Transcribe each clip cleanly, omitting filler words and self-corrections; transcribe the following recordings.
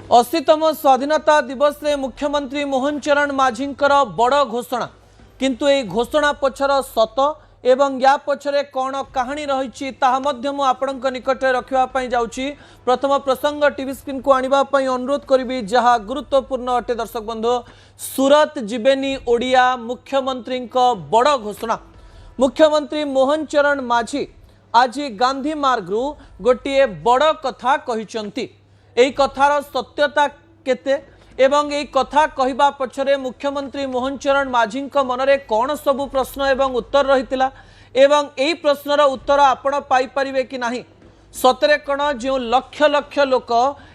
80तम स्वाधीनता दिवस रे मुख्यमंत्री मोहन चरण माझी बड़ घोषणा किंतु ए घोषणा पछर सत एवं या पछरे कौन कहानी रही आपण निकट रखापी जाऊँगी। प्रथम प्रसंग टीवी स्क्रीन को आने अनुरोध करी जहाँ गुरुत्वपूर्ण अटे। दर्शक बंधु, सूरत जीवेनी ओडिया मुख्यमंत्री बड़ घोषणा। मुख्यमंत्री मोहन चरण माझी आज गांधी मार्ग रु गोटे बड़ कथा कहिसंती। एई कथार सत्यता केते एवं एई कथा कहिबा पछरे मुख्यमंत्री मोहन चरण माझी मनरे कौन सबु प्रश्न एवं उत्तर रहितिला एवं एई प्रश्नर उत्तर आपण पाई परिबे कि नाही। सतरे कण जो लक्ष लक्ष लोक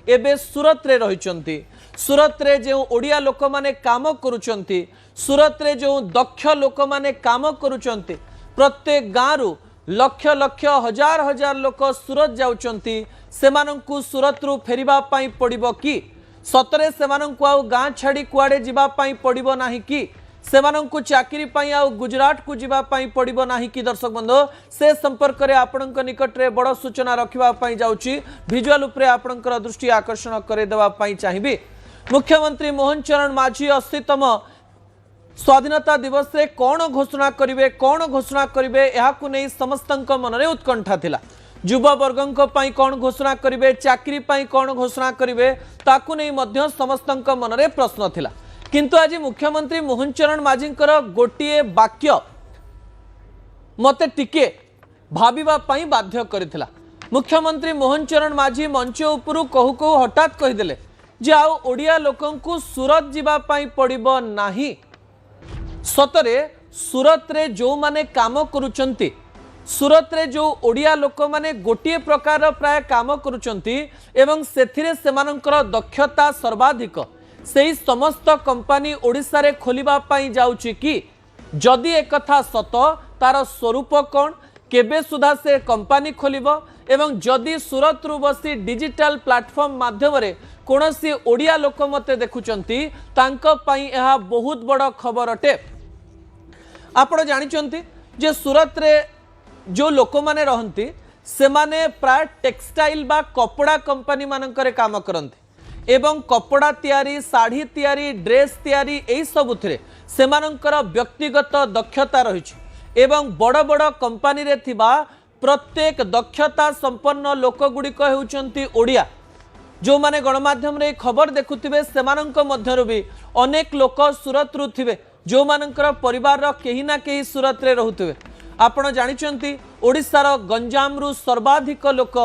एबे सूरत रे रहिचंती, सूरत रे जो ओडिया लोक माने काम करूचंती, सूरत रे जो दक्ष लोक माने काम करूचंती, प्रत्येक गाँव लक्ष लक्ष हजार हजार लोक सूरत जाउचंती। सेमानंकु सूरत रु फेरिबा पाई पड़िबो कि सतरे सेमानंकु आउ गाँ छाड़ी कुआडे जिबा पाई पड़िबो नाही कि सेमानंकु चाकरी पाई आउ गुजरात को जिबा पाई पड़िबो नाही कि। दर्शक बंधु, से संपर्क रे आपणक निकट रे बड़ सूचना रखिबा पाई जाउची। विजुअल उपरे आपणकर दृष्टि आकर्षण करे देबा पाई चाहिबी। मुख्यमंत्री मोहन चरण माझी 80तम स्वाधीनता दिवस रे कौन घोषणा करिवे एहाकु नै समस्तक मनरे उत्कंठा थिला। युववर्गों कौन घोषणा करेंगे, चाकरी कौन घोषणा करेंगे ताकू नहीं मध्य समस्तक मनरे प्रश्न थिला। किंतु आज मुख्यमंत्री मोहन चरण माझी गोटे वाक्य मते टिके भाविबा पई बाध्य करथिला। मुख्यमंत्री मोहन चरण माझी मंच उपरु कहू कहू हठात कहीदेले जे आउ ओडिया लोकंकु सूरत जिबा पई पड़िबो नाही। सतरे सूरत रे जो माने काम करूचंती, सूरत रे जो ओडिया लोक माने गोटे प्रकार प्राय काम करूचंती एवं सेथिरे सेमानंकर दक्षता सर्वाधिक, सेही समस्त कंपनी ओडिसा रे खोलिबा पाई जाउची कि जदि एक कथा सत तार स्वरूप कौन, केबे सुधा से कंपनी खोलिबो एवं जदि सूरत रु बसी डिजिटल प्लेटफॉर्म माध्यम रे कोनोसी ओडिया लोक मते देखुचंती तांको पाई एहा बहुत बड़ खबर अटे। आपण जानिचंती जे सूरत रे जो लोक माने रहंती से माने प्राय टेक्सटाइल बा कपड़ा कंपनी मानकरे काम करंती एवं कपड़ा तैयारी, साड़ी तैयारी, ड्रेस तैयारी एई सबुथरे सेमानंकर व्यक्तिगत दक्षता रहिछि एवं बड़ बड़ कंपनी रे थिबा प्रत्येक दक्षता संपन्न लोक गुड़िक हेउचंती ओडिया। जो माने गणमाध्यम रे खबर देखुथिबे सेमानंक मध्यरु भी अनेक लोक सूरत रु थिबे, जो मानकर परिवार रो केही ना केही सूरत रे रहुथिबे। आपण जानिचंती ओडिशार गंजाम रु सर्वाधिक लोक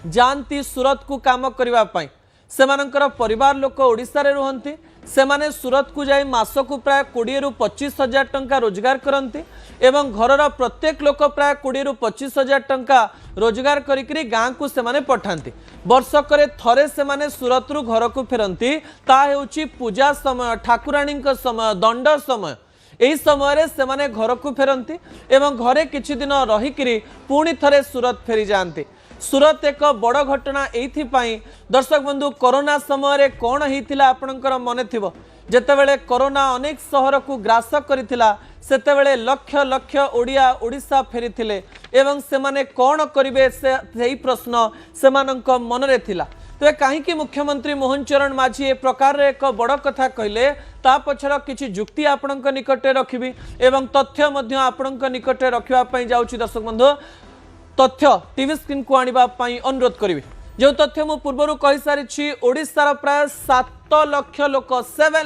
जानती सूरत को काम करिबा पाई। सेमानंकर परिवार लोक ओडिशा रे रहंती, सेमाने सूरत को जाई मासकु प्राय 20 रु 25 हजार टंका रोजगार करंती एवं घरर प्रत्येक लोक प्राय 20 रु 25 हजार टंका रोजगार करिकरी गाँ को सेमाने पठांती। वर्षकरे थरे सेमाने सूरत रु घर को फेरंती। ता हेउची पूजा समय, ठाकुराणी समय, दंड समय। एही समय से माने घर को फेरंती एवं घरे किछि दिन रहिकिरी पुणी थरे सूरत फेरी जाती। सूरत एक बड़ घटना एथि पई। दर्शक बंधु, कोरोना समय रे कौन होइतिला आपनकर मने थिबो, जेतेबेले कोरोना अनेक शहर को ग्रास करितिला सेतेबेले लक्ष लक्ष ओडिया ओडिशा फेरीथिले एवं सेमाने कौन करिवे सेही प्रश्न सेमानक मनरे थिला। तेरे कहीं मुख्यमंत्री मोहन चरण माझी ए प्रकार एक बड़ कथा कहले ता पछर किछि जुक्ति आपणक निकटे रखिबी एवं तथ्य मध्य आपणक निकटे रखिबा पई जाउछि। दर्शक बंधु, तथ्य टीवी स्क्रीन को आनिबा पई अनुरोध करिबी। जो तथ्य मु पूर्वरु कहि सारिछि, ओडिसा प्राय 7 लाख लोक 7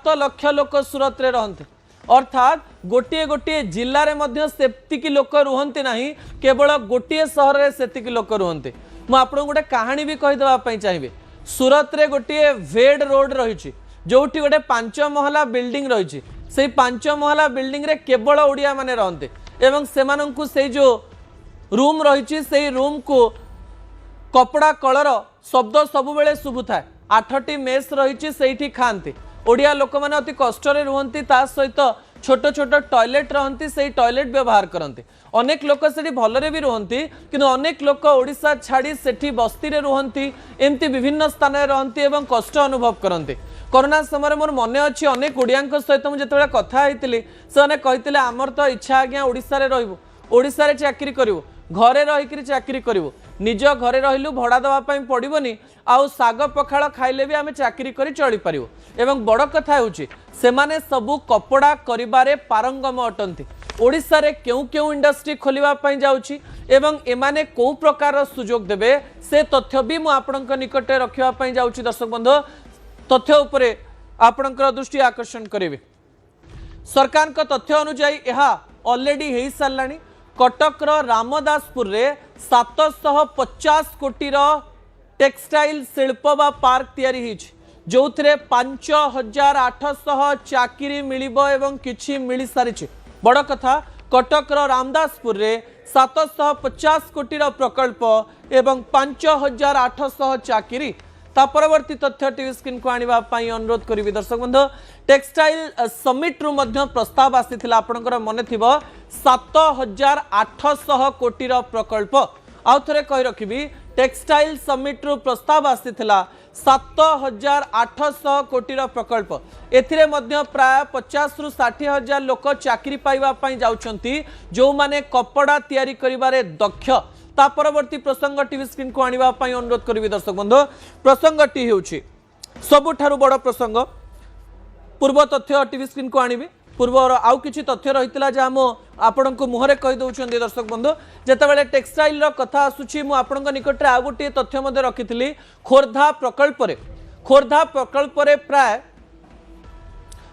लाख लोक सूरत रे रहंते, अर्थात गोटे गोटे जिल्ला रे मध्य सेतिकी लोक रुहंते नाही, केवल गोटे शहर रे सेतिकी लोक रुहंते। मु आपन गोटे कहानी भी कहीदेवा चाहिए। सूरत रे गोटे वेड रोड रही जोटी गोटे 5 महला बिल्डिंग रही, से 5 महला बिल्डिंग रे केवल ओडिया माने रहंते एवं सेमानंकु से जो रूम रही से रूम को कपड़ा कलर शब्द सबु बेले शुभु थाए। 8टी मेस रही से खाते ओडिया लोक माने अति कष्ट रे रुहंती, ता सहित छोट छोट टॉयलेट रहंती, से टॉयलेट व्यवहार करते। अनेक लोक से भलरे भी रुहंती किंतु अनेक लोक ओडिशा छाड़ी सेठी बस्ती रे रुहंती, एमती विभिन्न स्थान रे रहंती एवं कष्ट अनुभव करते। कोरोना समय मोर मने अच्छी अनेक ओडियांक सहित मुझे कथा होती से कही आमर तो इच्छा आज्ञा ओडिशा रे रहिबो, ओडिशा रे चाकरी करिवो, घरे रही चाकरी करूँ निज घरे रहिलु भड़ा देवाई पड़ोनी आउ साग पखाड़ खाइले भी आम चाकरी कर चली पारू एवं बड़ कथा होने सबू कपड़ा करिबारे पारंगम अटंती ओडिशा रे क्यों क्यों इंडस्ट्री खोलिबा जाउची एवं एमाने को प्रकार सुजोग देबे से तथ्य भी मु आपनक निकटे रखिबा जाउची दर्शक बंधु तथ्य उपरे आपनकर दृष्टि आकर्षण करेबे सरकार का तथ्य अनुसार यह ऑलरेडी हो साराणी कटकर रामदासपुर रे 750 कोटी टेक्सटाइल शिल्प बा पार्क तैयारी होइछि जो 5800 चाकरी मिलिबो एवं किछि मिली सारिछि बड़ कथा कटकर रामदासपुर रे 750 कोटी प्रकल्प एवं 5800 चाकरी ता परवर्ती तथ्य टीवी स्क्रीन को आनिबा पई अनुरोध करिवि दर्शक बंधु टेक्सटाइल समिट रु मध्य प्रस्ताव आसीथिला आपनकर मने थिबो 7800 कोटी प्रकल्प आउ थरे कहि रखिबि टेक्सटाइल समिट रु प्रस्ताव आसीथिला 7800 कोटी प्रकल्प एथिरे मध्य प्राय 50 रु 60 हजार लोक चाकरी पाइबा पई जाउछंती जो माने कपड़ा तयारी करिबारे दक्ष ता परवर्ती प्रसंग टीवी स्क्रीन को आनिबा पई अनुरोध करिवि दर्शक बंधु प्रसंग टी हेउछि सबुठारु बड़ प्रसंग पूर्व तथ्य टीवी स्क्रीन को आनिबि पूर्व आउ किछि तथ्य रहितला जे हम आपनक मुहरे कहि दउछन्ती दर्शक बंधु जेतेबेले टेक्सटाइल रो कथा आसुछि मु आपनक निकट रे आ गोटे तथ्य मध्ये रखिथिली खोरधा प्रकल्प रे प्राय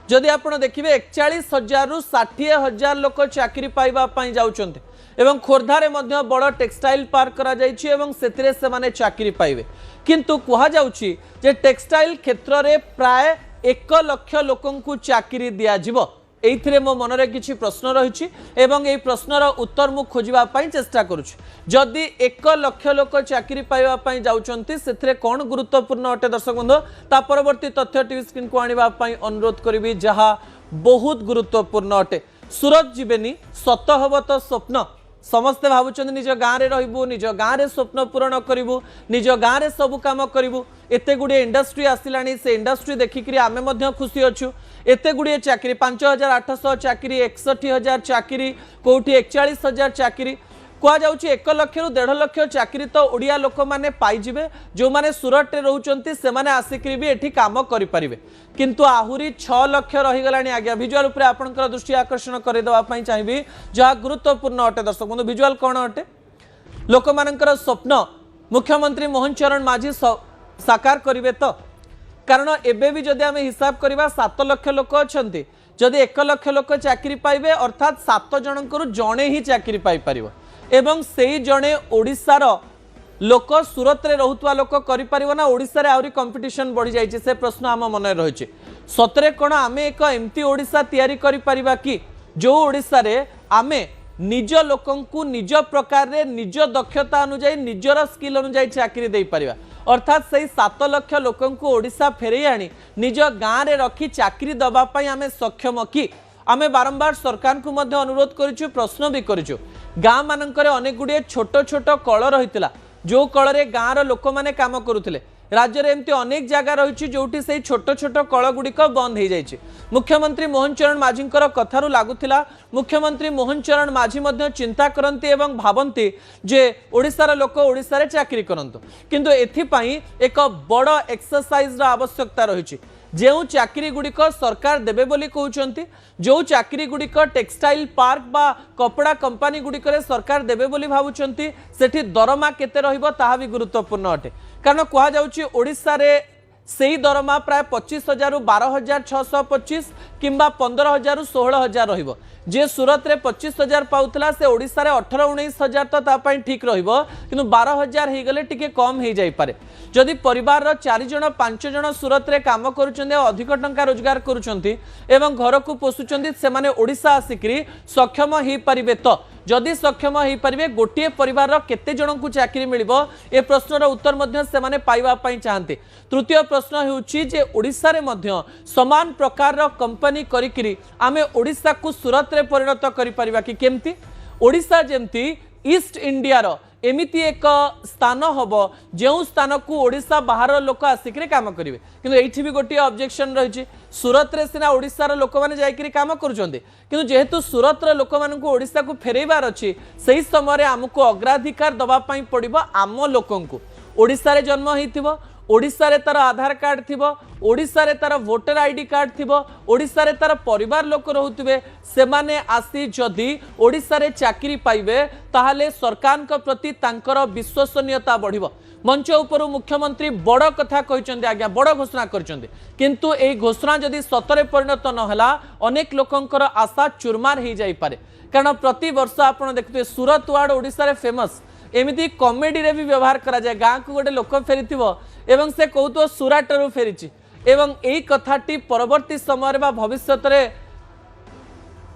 जदि आपण देखिबे 41,000 रु 60,000 लोक चाकरी पाइबा पई जाउछन्ते एवं खोर्धारे मध्य बड़ टेक्सटाइल पार्क करा जाइछि एवं सेतिरे से माने चाकरी पाइबे किंतु कहा जाउछि जे टेक्सटाइल क्षेत्र रे प्राय 1 लाख लोकंकु चाकरी दिया जिवो एइथिरे मो मनरे किछि प्रश्न रहिछि एवं एई प्रश्नर उत्तर मु खोजिबा पई चेष्टा करूछि जदि 1 लाख लोक चाकरी पाइबा पई जाउचंती सेथिरे कोन गुरुत्वपूर्ण अटे दर्शक बंधु ता परवर्ती तथ्य टीवी स्क्रीन को आनिबा पई अनुरोध करिवि जहा बहुत गुरुत्वपूर्ण अटे सूरत जीवेनी सत हब तो स्वप्न समस्ते भावुं निज गाँव में रही निज गाँव में स्वप्न पूरण करूँ निज गाँव में सब कम करूँ एत गुड़े इंडस्ट्री आसला से इंडस्ट्री देखिक आम खुशी अच्छु एत गुड़े चाकरी 5,800 चाकरी 61,000 चाकरी कौटी 41,000 चाकरी कहुच्छी 1 लाख रु 1.5 लाख चाकरी तो ओडिया लोक मैंने पाइबे जो मैंने सूरत रे रोचंती से माने आसिक भी एठी काम करि परिबे किंतु आहुरी 6 लाख रहीगलानी आज्ञा विजुअल उपरे आपनकर दृष्टि आकर्षण करदेवा चाहिए जहाँ गुरुत्वपूर्ण अटे दर्शक बंधु विजुअल कौन अटे लोक मानकर स्वप्न मुख्यमंत्री मोहन चरण माझी साकार करिवे तो कारण एबे भी जदि आम हिसाब करवा 7 लाख लोक अच्छा जदि 1 लाख लोक चाकरी पाइबे अर्थात 7 जनकर जड़े ही चाकरी पाई परिबो एवं से जड़े ओडिशार लोक सूरत रे रहुतवा लोक करिपारिबो ना ओडिशा रे आउरी कंपटीशन बढ़ी जाइए से प्रश्न आम मन रही सतरे कौन आम एक एमती ओडिशा तैयारी करि परिबा कि जो ओडिशा रे आमे निज लोकंकु निज प्रकार रे निज दक्षता अनुसार निजर स्किल अनुसार चाकरी दे परिबा अर्थात से 7 लाख लोकंकु ओडिशा फेरे आनी निज गाँव रे रखी चाकरी दबा पई आमे सक्षम कि आमे बारंबार सरकार को मध्य अनुरोध करिछु प्रश्न भी करिछु गाँव मानकर अनेक गुड़िए छोट छोट कल रही जो कल रे गाँव लोक मैंने काम करुले राज्य में एमती अनेक जगह रही जोटी से छोट छोट कल गुड़िक बंद हो जाए मुख्यमंत्री मोहन चरण माझी कथारू लगुला मुख्यमंत्री मोहन चरण माझी चिंता करती एवं भावती जे ओडिशार लोक ओडिशा रे चाकरी करंतु किंतु एथिपाई एक बड़ एक्सरसाइज आवश्यकता रही जो चाकरी गुड़िक सरकार देबे बोली कहउचंती जो चाकरी गुड़िक टेक्सटाइल पार्क बा कपड़ा कंपनी गुड़िक सरकार देबे बोली भावुचंती सेठी दरमा केते रहिबो ताहा भी गुरुत्वपूर्ण अटे कारण कहा जाउची ओडिशा रे सेही दरमा प्राय 25,000 रु 12,625 किंबा 15,000 रु 16,000 रहिबो जे सूरत रे 25,000 पाउतला से ओडिशा रे 18-19,000 तो तापाई ठीक रहिबो किंतु 12,000 हे गले टिके कम हे जाई पारे जदि परिवार रो 4 जण 5 जण सूरत रे काम करूचंदी अधिक टंका रोजगार करूचंती एवं घर को पोसुचंदी से माने ओडिशा आसिकरी सक्षम हे परिबे तो जदि सक्षम हो पारे गोटे परिवार केते जन को चाकरी मिलिबो ए प्रश्नर उत्तर मध्य से माने पाइबा पई चाहते तृतीय प्रश्न होउची जे ओडिशा रे मध्य समान प्रकार रो कंपनी करिकरी आमे ओडिशा को सूरत रे परिणत करि परिबा कि केमती ओडिशा जेमती ईस्ट इंडिया रो एमिति एक स्थान हम जो स्थान को ओडिशा बाहर लोक आसिक काम करेंगे किंतु एठी भी गोटे ऑब्जेक्शन रही सूरत रे सिना ओडिशार लोक मैंने जाइकरी काम करुछन्ते किंतु जेहेतु सूरत लोक मान ओडिशा को फेरैबार अच्छी सही समय आमको अग्राधिकार दबा पई पड़िबो आम लोकंकु ओडिशा रे जन्म होइथिबो ओडिशा रे तार आधार कार्ड थिबो ओडिशा रे तार वोटर आईडी कार्ड थिबो ओडिशा रे तार परिवार लोक रहउथिबे सेमाने आसी जदि ओडिशा रे चाकरी पाइबे ताहाले सरकार को प्रति तांकर विश्वसनीयता बढ़िबो मंच उपरु मुख्यमंत्री बड़ कथा कहिसंते आज्ञा बड़ घोषणा करचंते किंतु एई घोषणा जदि सतरे परिणत न हला अनेक लोकंकर आशा चुरमार हो जाई पारे कारण प्रति वर्ष आपण देखते सूरत वार्ड ओडिशा रे फेमस एमिति कॉमेडी रे भी व्यवहार करा जाए गाँ को गोटे लोक फेरीथिबो एवं से कहतो सुराटरू फेरीची एवं एई कथाटी परवर्ती समय बा भविष्यत रे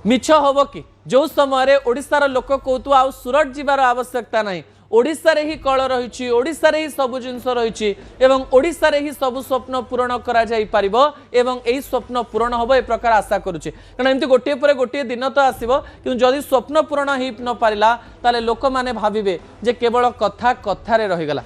मिछ होबो कि जो समय ओडिशार लोक कहतो आ सुरत जीवार आवश्यकता नहीं ओडिशा रे ही कल रही ओडिशा रे ही सब जिनस रही एवं ओडिशा रे ही सब स्वप्न पूरण करा जाई परिबो एवं एई स्वप्न पूरण होबो ए प्रकार आशा करूची कारण एमती गोटे पर गोटे दिन तो आसीबो कि जदि स्वप्न पूरण ही न पारिला ताले लोक माने भाबिबे जे केवल कथा कथा रे रही गला।